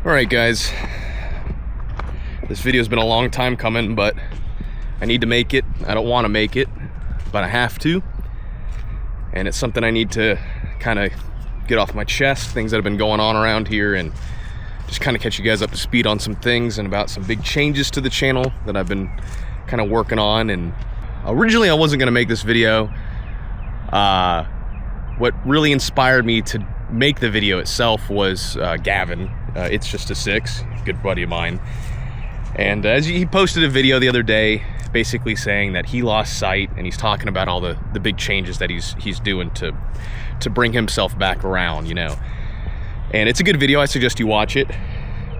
Alright guys, this video's been a long time coming, but I need to make it. I don't want to make it, but I have to. And it's something I need to kind of get off my chest, things that have been going on around here, and just kind of catch you guys up to speed on some things and about some big changes to the channel that I've been kind of working on. And originally I wasn't going to make this video. What really inspired me to make the video itself was Gavin. It's Just a Six, good buddy of mine. And as he posted a video the other day, basically saying that he lost sight, and he's talking about all the big changes that he's doing to bring himself back around, you know. And it's a good video. I suggest you watch it.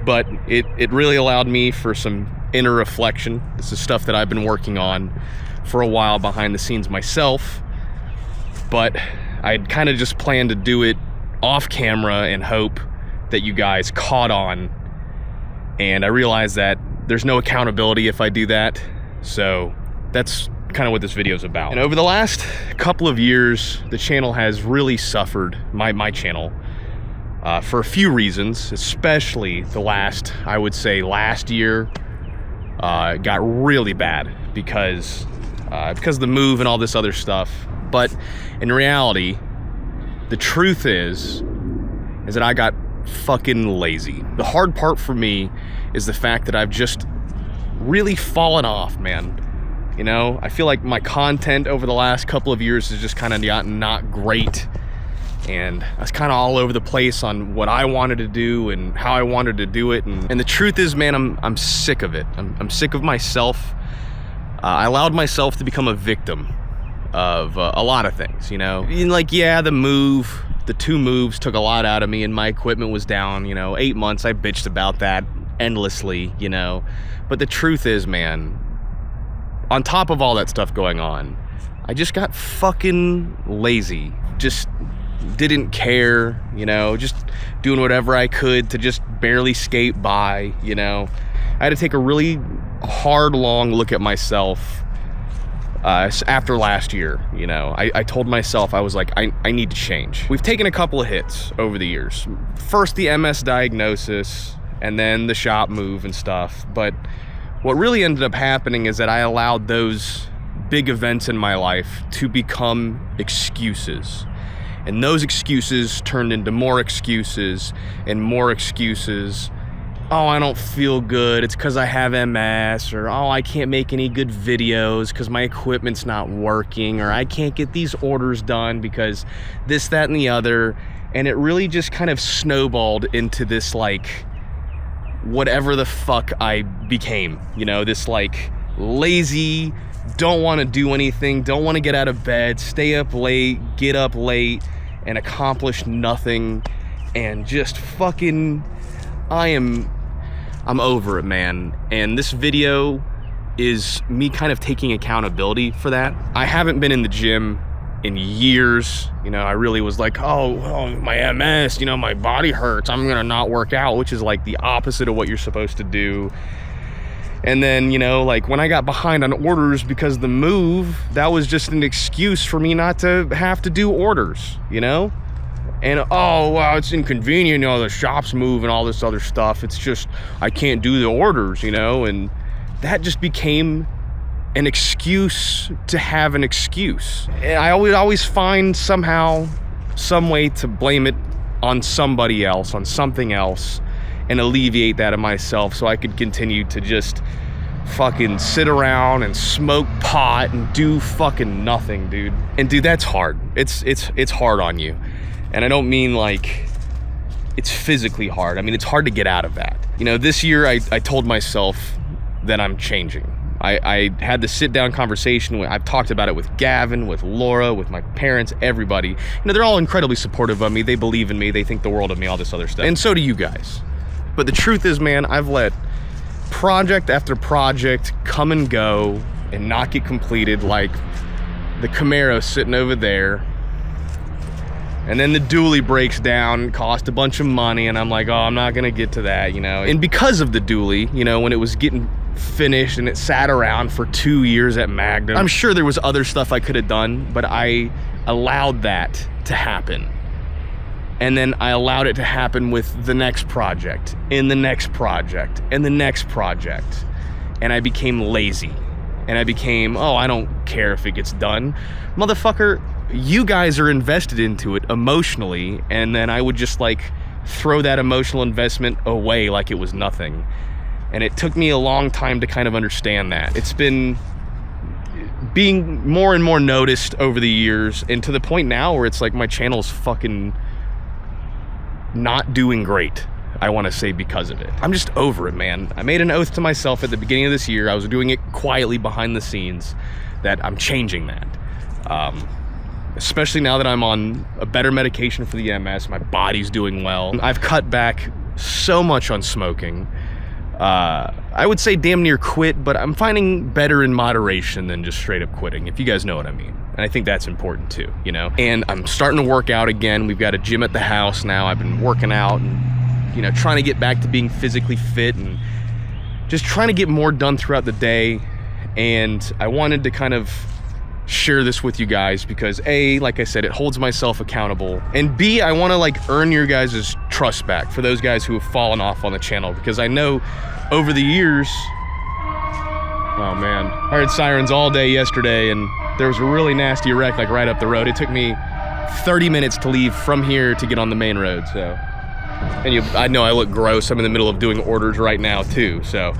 But it really allowed me for some inner reflection. This is stuff that I've been working on for a while behind the scenes myself. But I'd kind of just planned to do it off camera and hope that you guys caught on. And I realized that there's no accountability if I do that. So that's kind of what this video is about. And over the last couple of years, the channel has really suffered, my channel, for a few reasons, especially the last, I would say last year, got really bad because of the move and all this other stuff. But in reality, the truth is that I got fucking lazy. The hard part for me is the fact that I've just really fallen off, man. You know, I feel like my content over the last couple of years has just kind of gotten not great. And I was kind of all over the place on what I wanted to do and how I wanted to do it. And the truth is, man, I'm sick of it. I'm sick of myself. I allowed myself to become a victim of a lot of things, you know. And like, yeah, the two moves took a lot out of me, and my equipment was down, you know, 8 months. I bitched about that endlessly, you know. But the truth is, man, on top of all that stuff going on, I just got fucking lazy. Just didn't care, you know, just doing whatever I could to just barely skate by, you know. I had to take a really hard, long look at myself after last year, you know. I told myself, I was like, I need to change. We've taken a couple of hits over the years. First, the MS diagnosis, and then the shop move and stuff. But what really ended up happening is that I allowed those big events in my life to become excuses. And those excuses turned into more excuses and more excuses. Oh, I don't feel good, it's because I have MS, or oh, I can't make any good videos because my equipment's not working, or I can't get these orders done because this, that, and the other. And it really just kind of snowballed into this, like, whatever the fuck I became, you know, this like lazy, don't want to do anything, don't want to get out of bed, stay up late, get up late, and accomplish nothing, and just fucking, I'm over it, man. And this video is me kind of taking accountability for that. I haven't been in the gym in years. You know, I really was like, oh, my MS, you know, my body hurts, I'm gonna not work out, which is like the opposite of what you're supposed to do. And then, you know, like when I got behind on orders because of the move, that was just an excuse for me not to have to do orders, you know? And oh, wow, it's inconvenient, you know, the shops move and all this other stuff. It's just, I can't do the orders, you know? And that just became an excuse to have an excuse. And I always find somehow, some way to blame it on somebody else, on something else, and alleviate that of myself so I could continue to just fucking sit around and smoke pot and do fucking nothing, dude. And dude, that's hard. It's hard on you. And I don't mean like it's physically hard. I mean, it's hard to get out of that. You know, this year I told myself that I'm changing. I had the sit-down conversation. I've talked about it with Gavin, with Laura, with my parents, everybody. You know, they're all incredibly supportive of me. They believe in me. They think the world of me, all this other stuff. And so do you guys. But the truth is, man, I've let project after project come and go and not get completed, like the Camaro sitting over there. And then the dually breaks down, cost a bunch of money, and I'm like, oh, I'm not gonna get to that, you know. And because of the dually, you know, when it was getting finished and it sat around for 2 years at Magnum, I'm sure there was other stuff I could have done, but I allowed that to happen. And then I allowed it to happen with the next project, and the next project, and the next project. And I became lazy. And I became, oh, I don't care if it gets done. Motherfucker, you guys are invested into it emotionally, and then I would just like throw that emotional investment away like it was nothing. And it took me a long time to kind of understand that. It's been being more and more noticed over the years, and to the point now where it's like my channel's fucking not doing great, I want to say, because of it. I'm just over it, man. I made an oath to myself at the beginning of this year. I was doing it quietly behind the scenes, that I'm changing that. Especially now that I'm on a better medication for the MS, my body's doing well. I've cut back so much on smoking. I would say damn near quit, but I'm finding better in moderation than just straight up quitting, if you guys know what I mean. And I think that's important too, you know? And I'm starting to work out again. We've got a gym at the house now. I've been working out and, you know, trying to get back to being physically fit and just trying to get more done throughout the day. And I wanted to kind of share this with you guys because A, like I said, it holds myself accountable, and B, I want to like earn your guys' trust back for those guys who have fallen off on the channel, because I know over the years, oh man, I heard sirens all day yesterday, and there was a really nasty wreck like right up the road. It took me 30 minutes to leave from here to get on the main road. So, and I know I look gross. I'm in the middle of doing orders right now too. So,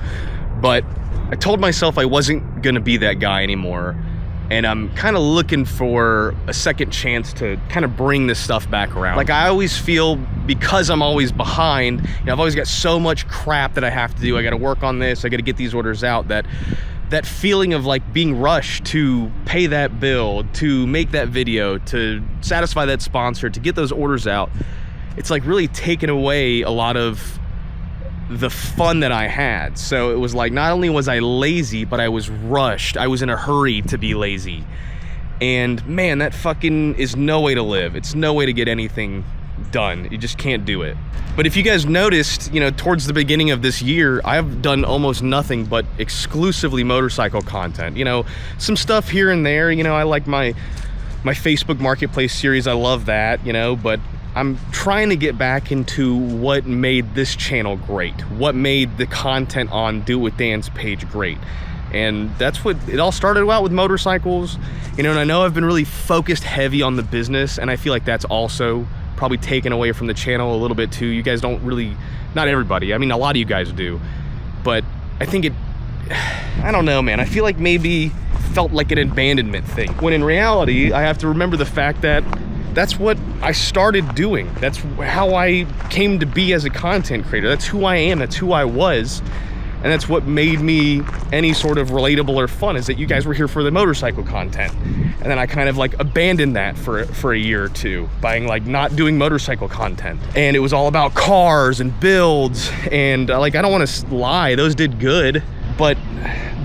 but I told myself I wasn't gonna be that guy anymore. And I'm kind of looking for a second chance to kind of bring this stuff back around. Like, I always feel, because I'm always behind, you know, I've always got so much crap that I have to do. I got to work on this. I got to get these orders out. That feeling of like being rushed to pay that bill, to make that video, to satisfy that sponsor, to get those orders out. It's like really taken away a lot of the fun that I had. So it was like, not only was I lazy, but I was rushed. I was in a hurry to be lazy. And man, that fucking is no way to live. It's no way to get anything done. You just can't do it. But if you guys noticed, you know, towards the beginning of this year, I've done almost nothing but exclusively motorcycle content. You know, some stuff here and there. You know, I like my Facebook Marketplace series. I love that, you know, but I'm trying to get back into what made this channel great, what made the content on Do It With Dan's page great. And that's what it all started out with, motorcycles. You know, and I know I've been really focused heavy on the business, and I feel like that's also probably taken away from the channel a little bit too. You guys don't really, not everybody, I mean, a lot of you guys do, but I think I don't know, man. I feel like maybe felt like an abandonment thing, when in reality, I have to remember the fact that that's what I started doing. That's how I came to be as a content creator. That's who I am, that's who I was. And that's what made me any sort of relatable or fun, is that you guys were here for the motorcycle content. And then I kind of like abandoned that for a year or two by like not doing motorcycle content. And it was all about cars and builds. And like, I don't want to lie, those did good, but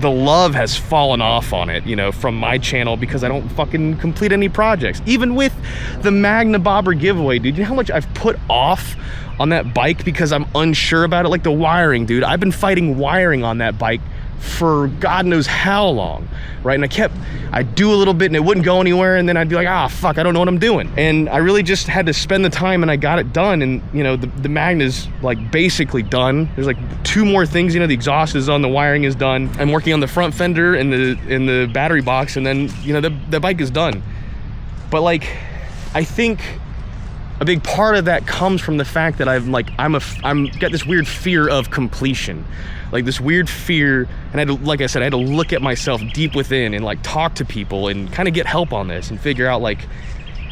the love has fallen off on it, you know, from my channel, because I don't fucking complete any projects. Even with the Magna Bobber giveaway, dude, you know how much I've put off on that bike because I'm unsure about it? Like the wiring, dude. I've been fighting wiring on that bike for God knows how long, right? And I'd do a little bit and it wouldn't go anywhere, and then I'd be like, ah, fuck, I don't know what I'm doing. And I really just had to spend the time, and I got it done. And you know, the Magna's like basically done. There's like 2 more things, you know, the exhaust is done, the wiring is done. I'm working on the front fender and the battery box, and then, you know, the bike is done. But like, I think a big part of that comes from the fact that I'm got this weird fear of completion, like this weird fear. And like I said, I had to look at myself deep within and like talk to people and kind of get help on this and figure out like,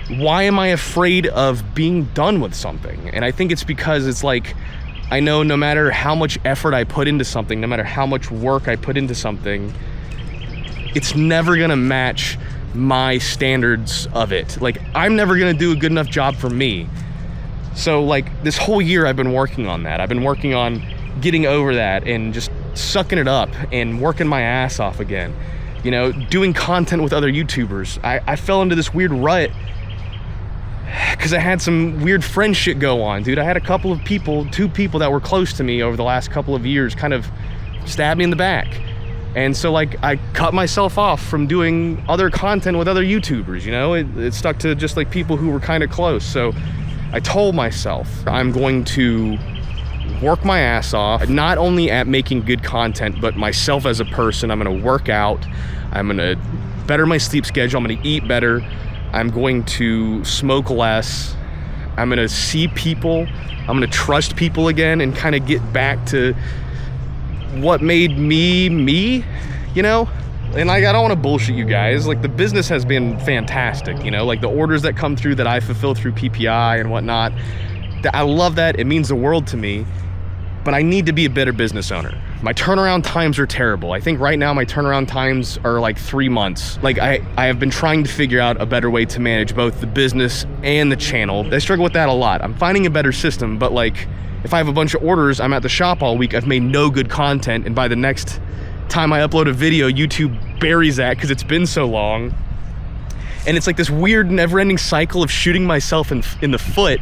why am I afraid of being done with something? And I think it's because it's like, I know no matter how much effort I put into something, no matter how much work I put into something, it's never gonna match my standards of it. Like, I'm never gonna do a good enough job for me. So like this whole year I've been working on that. I've been working on getting over that and just sucking it up and working my ass off again. You know, doing content with other YouTubers. I fell into this weird rut because I had some weird friend shit go on, dude. I had a couple of people, 2 people that were close to me over the last couple of years kind of stab me in the back. And so like, I cut myself off from doing other content with other YouTubers, you know? It stuck to just like people who were kind of close. So I told myself I'm going to work my ass off, not only at making good content, but myself as a person. I'm gonna work out, I'm gonna better my sleep schedule, I'm gonna eat better, I'm going to smoke less, I'm gonna see people, I'm gonna trust people again and kind of get back to what made me, you know? And like, I don't want to bullshit you guys. Like, the business has been fantastic, you know? Like, the orders that come through that I fulfill through PPI and whatnot, I love that. It means the world to me. But I need to be a better business owner. My turnaround times are terrible. I think right now my turnaround times are like 3 months. Like, I have been trying to figure out a better way to manage both the business and the channel. I struggle with that a lot. I'm finding a better system, but like, if I have a bunch of orders, I'm at the shop all week, I've made no good content, and by the next time I upload a video, YouTube buries that because it's been so long. And it's like this weird never-ending cycle of shooting myself in the foot,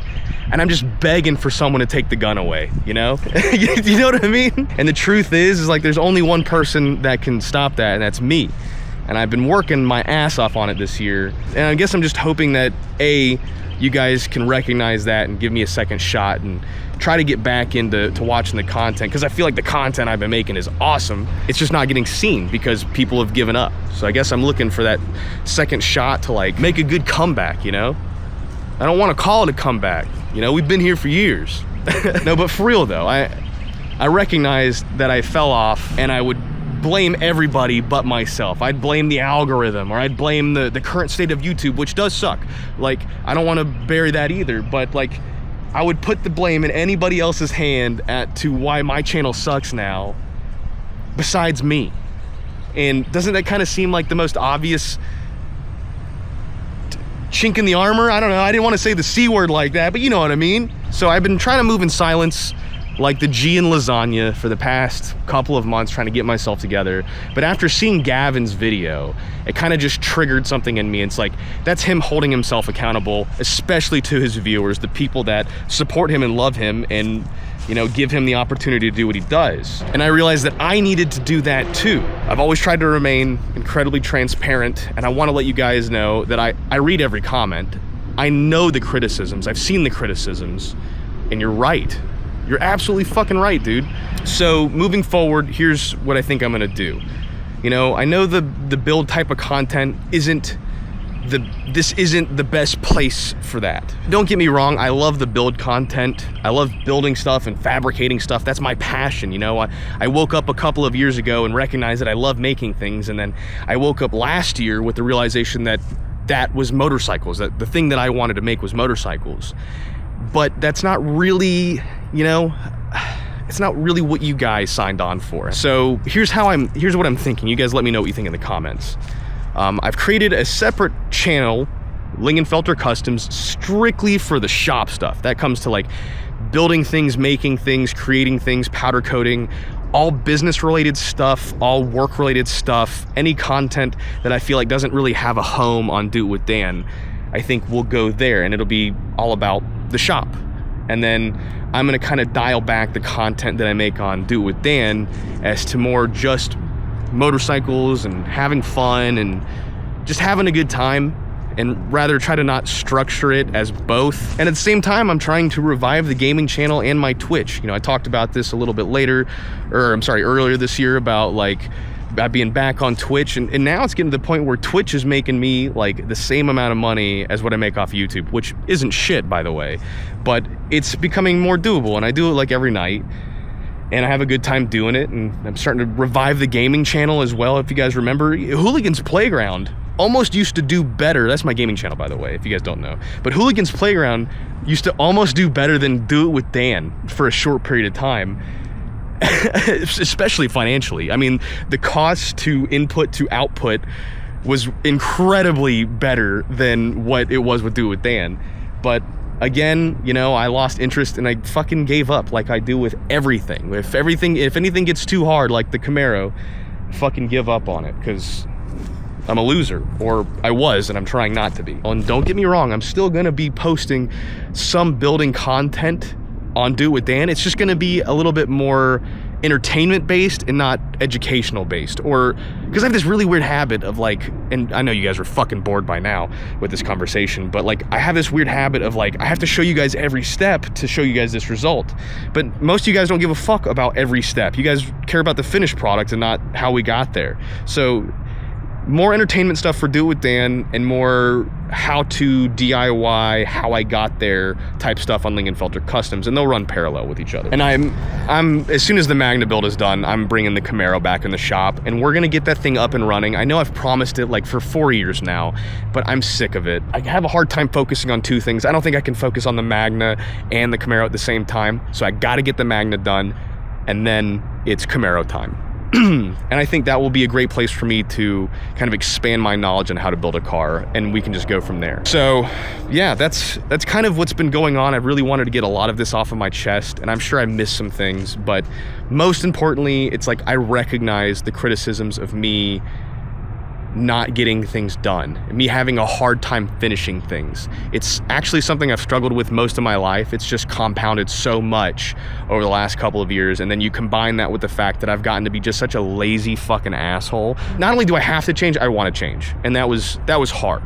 and I'm just begging for someone to take the gun away, you know? You know what I mean? And the truth is like, there's only one person that can stop that, and that's me. And I've been working my ass off on it this year. And I guess I'm just hoping that you guys can recognize that and give me a second shot and try to get back into watching the content, because I feel like the content I've been making is awesome. It's just not getting seen because people have given up. So I guess I'm looking for that second shot to like make a good comeback, you know? I don't want to call it a comeback. You know, we've been here for years. No, but for real though, I recognized that I fell off, and I would blame everybody but myself. I'd blame the algorithm, or I'd blame the current state of YouTube, which does suck. Like, I don't want to bury that either, but like, I would put the blame in anybody else's hand to why my channel sucks now, besides me. And doesn't that kind of seem like the most obvious chink in the armor? I don't know, I didn't want to say the C word like that, but you know what I mean. So I've been trying to move in silence, like the G in lasagna, for the past couple of months, trying to get myself together. But after seeing Gavin's video, it kind of just triggered something in me. It's like, that's him holding himself accountable, especially to his viewers, the people that support him and love him and, you know, give him the opportunity to do what he does. And I realized that I needed to do that too. I've always tried to remain incredibly transparent, and I want to let you guys know that I read every comment. I know the criticisms, I've seen the criticisms, and you're right. You're absolutely fucking right, dude. So moving forward, here's what I think I'm gonna do. You know, I know the build type of content this isn't the best place for that. Don't get me wrong, I love the build content. I love building stuff and fabricating stuff. That's my passion, you know? I woke up a couple of years ago and recognized that I love making things, and then I woke up last year with the realization that was motorcycles, that the thing that I wanted to make was motorcycles. But that's not really, you know, it's not really what you guys signed on for. So here's what I'm thinking. You guys let me know what you think in the comments. I've created a separate channel, Lingenfelter Customs, strictly for the shop stuff. That comes to like building things, making things, creating things, powder coating, all business related stuff, all work related stuff, any content that I feel like doesn't really have a home on Do It With Dan, I think will go there, and it'll be all about the shop. And then I'm gonna kind of dial back the content that I make on Do It With Dan as to more just motorcycles and having fun and just having a good time, and rather try to not structure it as both. And at the same time, I'm trying to revive the gaming channel and my Twitch. You know, I talked about this a little bit earlier this year about like being back on Twitch, and now it's getting to the point where Twitch is making me like the same amount of money as what I make off YouTube, which isn't shit, by the way, but it's becoming more doable, and I do it like every night, and I have a good time doing it. And I'm starting to revive the gaming channel as well. If you guys remember, Hooligans Playground almost used to do better. That's my gaming channel, by the way, if you guys don't know. But Hooligans Playground used to almost do better than Do It With Dan for a short period of time. Especially financially. I mean, the cost to input to output was incredibly better than what it was with Do It With Dan. But again, you know, I lost interest and I fucking gave up, like I do with everything. If anything gets too hard, like the Camaro, fucking give up on it, because I'm a loser, or I was, and I'm trying not to be. And don't get me wrong, I'm still gonna be posting some building content on Do It With Dan. It's just gonna be a little bit more entertainment based and not educational based, or because I have this really weird habit of like, and I know you guys are fucking bored by now with this conversation, but like I have this weird habit of like, I have to show you guys every step to show you guys this result. But most of you guys don't give a fuck about every step. You guys care about the finished product and not how we got there. So more entertainment stuff for Do It With Dan and more how to DIY, how I got there type stuff on Lingenfelter Customs, and they'll run parallel with each other. And I'm as soon as the Magna build is done, I'm bringing the Camaro back in the shop, and we're gonna get that thing up and running. I know I've promised it like for 4 years now, but I'm sick of it. I have a hard time focusing on two things. I don't think I can focus on the Magna and the Camaro at the same time, so I gotta get the Magna done, and then it's Camaro time. And I think that will be a great place for me to kind of expand my knowledge on how to build a car, and we can just go from there. So yeah, that's kind of what's been going on. I really wanted to get a lot of this off of my chest, and I'm sure I missed some things, but most importantly, it's like I recognize the criticisms of me not getting things done, me having a hard time finishing things. It's actually something I've struggled with most of my life. It's just compounded so much over the last couple of years, and then you combine that with the fact that I've gotten to be just such a lazy fucking asshole. Not only do I have to change, I want to change, and that was hard.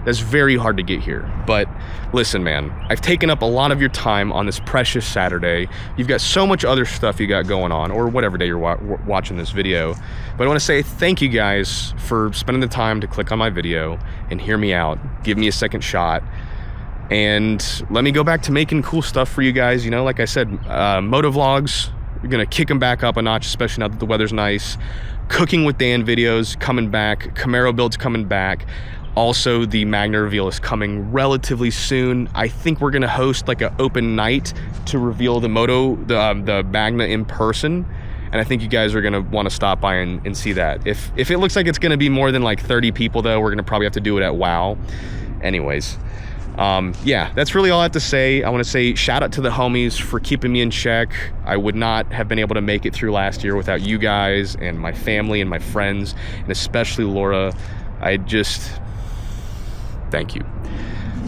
That's very hard to get here. But listen, man, I've taken up a lot of your time on this precious Saturday. You've got so much other stuff you got going on, or whatever day you're watching this video. But I want to say thank you guys for spending the time to click on my video and hear me out, give me a second shot, and let me go back to making cool stuff for you guys. You know, like I said, motovlogs, we're gonna kick them back up a notch, especially now that the weather's nice. Cooking with Dan videos coming back, Camaro builds coming back. Also, the Magna reveal is coming relatively soon. I think we're gonna host like an open night to reveal the Magna in person. And I think you guys are gonna wanna stop by and see that. If it looks like it's gonna be more than like 30 people though, we're gonna probably have to do it at WOW. Anyways, yeah, that's really all I have to say. I wanna say shout out to the homies for keeping me in check. I would not have been able to make it through last year without you guys and my family and my friends, and especially Laura. Thank you.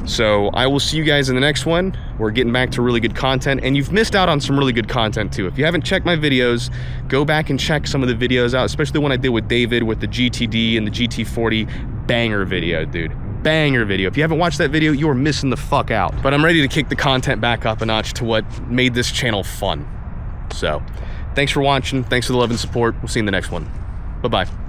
So I will see you guys in the next one. We're getting back to really good content, and you've missed out on some really good content too. If you haven't checked my videos, go back and check some of the videos out, especially the one I did with David with the GTD and the GT40. Banger video, dude. Banger video. If you haven't watched that video, you are missing the fuck out. But I'm ready to kick the content back up a notch to what made this channel fun. So thanks for watching. Thanks for the love and support. We'll see you in the next one. Bye-bye.